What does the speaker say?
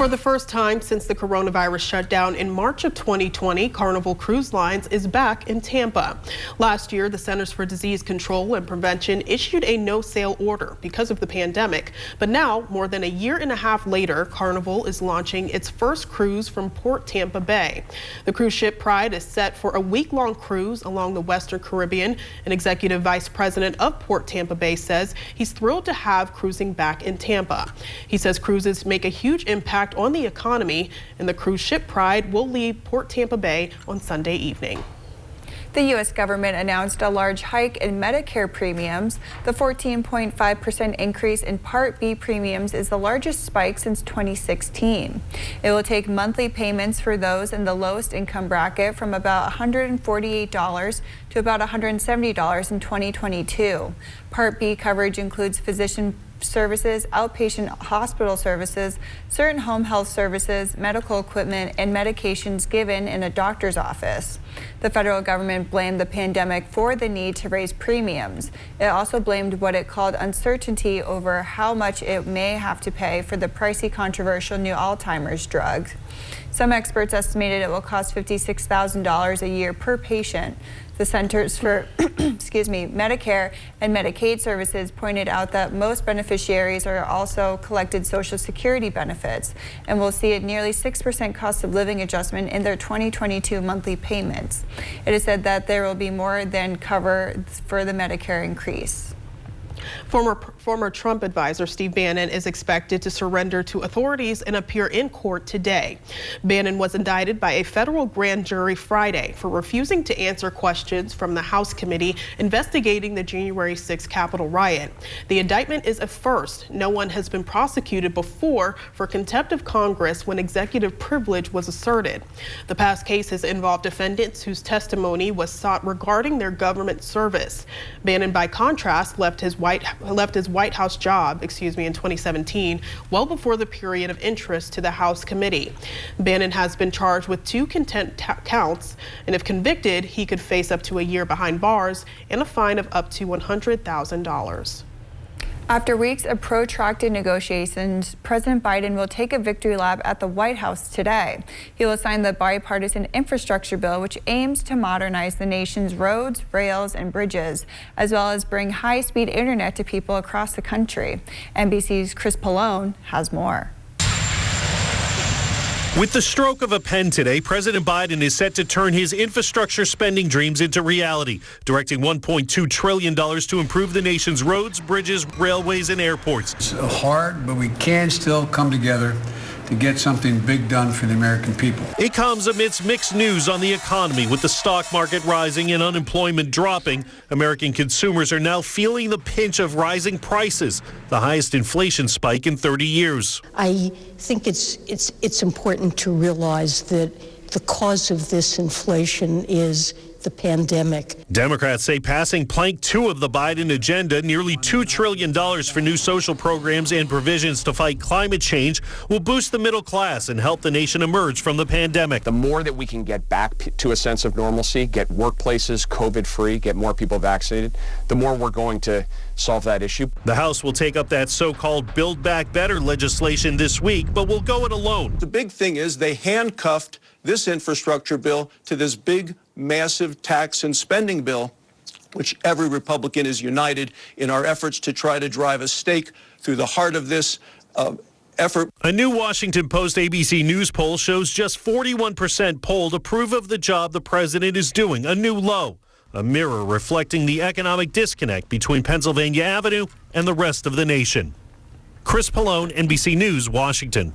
For the first time since the coronavirus shutdown in March of 2020, Carnival Cruise Lines is back in Tampa. Last year, the Centers for Disease Control and Prevention issued a no-sail order because of the pandemic. But now, more than a year and a half later, Carnival is launching its first cruise from Port Tampa Bay. The cruise ship Pride is set for a week-long cruise along the Western Caribbean. An executive vice president of Port Tampa Bay says he's thrilled to have cruising back in Tampa. He says cruises make a huge impact on the economy, and the cruise ship Pride will leave Port Tampa Bay on Sunday evening. The U.S. government announced a large hike in Medicare premiums. The 14.5% increase in Part B premiums is the largest spike since 2016. It will take monthly payments for those in the lowest income bracket from about $148 to about $170 in 2022. Part B coverage includes physician services, outpatient hospital services, certain home health services, medical equipment, and medications given in a doctor's office. The federal government blamed the pandemic for the need to raise premiums. It also blamed what it called uncertainty over how much it may have to pay for the pricey, controversial new Alzheimer's drug. Some experts estimated it will cost $56,000 a year per patient. The Centers for Medicare and Medicaid Services pointed out that most beneficiaries are also collected Social Security benefits and will see a nearly 6% cost of living adjustment in their 2022 monthly payments. It is said that there will be more than cover for the Medicare increase. Former Trump advisor Steve Bannon is expected to surrender to authorities and appear in court today. Bannon was indicted by a federal grand jury Friday for refusing to answer questions from the House committee investigating the January 6th Capitol riot. The indictment is a first. No one has been prosecuted before for contempt of Congress when executive privilege was asserted. The past case has involved defendants whose testimony was sought regarding their government service. Bannon, by contrast, left his White House job, in 2017, well before the period of interest to the House committee. Bannon has been charged with 2 contempt counts, and if convicted, he could face up to a year behind bars and a fine of up to $100,000. After weeks of protracted negotiations, President Biden will take a victory lap at the White House today. He will sign the bipartisan infrastructure bill, which aims to modernize the nation's roads, rails, and bridges, as well as bring high-speed internet to people across the country. NBC's Chris Pallone has more. With the stroke of a pen today, President Biden is set to turn his infrastructure spending dreams into reality, directing $1.2 trillion to improve the nation's roads, bridges, railways, and airports. It's hard, but we can still come together to get something big done for the American people. It comes amidst mixed news on the economy, with the stock market rising and unemployment dropping. American consumers are now feeling the pinch of rising prices, the highest inflation spike in 30 years. I think it's important to realize that the cause of this inflation is the pandemic. Democrats say passing plank 2 of the Biden agenda, nearly $2 trillion for new social programs and provisions to fight climate change, will boost the middle class and help the nation emerge from the pandemic. The more that we can get back to a sense of normalcy, get workplaces COVID-free, get more people vaccinated, the more we're going to solve that issue. The House will take up that so-called Build Back Better legislation this week, but will go it alone. The big thing is they handcuffed this infrastructure bill to this big, massive tax and spending bill, which every Republican is united in our efforts to try to drive a stake through the heart of this effort. A new Washington Post ABC News poll shows just 41% polled approve of the job the president is doing, a new low. A mirror reflecting the economic disconnect between Pennsylvania Avenue and the rest of the nation. Chris Pallone, NBC News, Washington.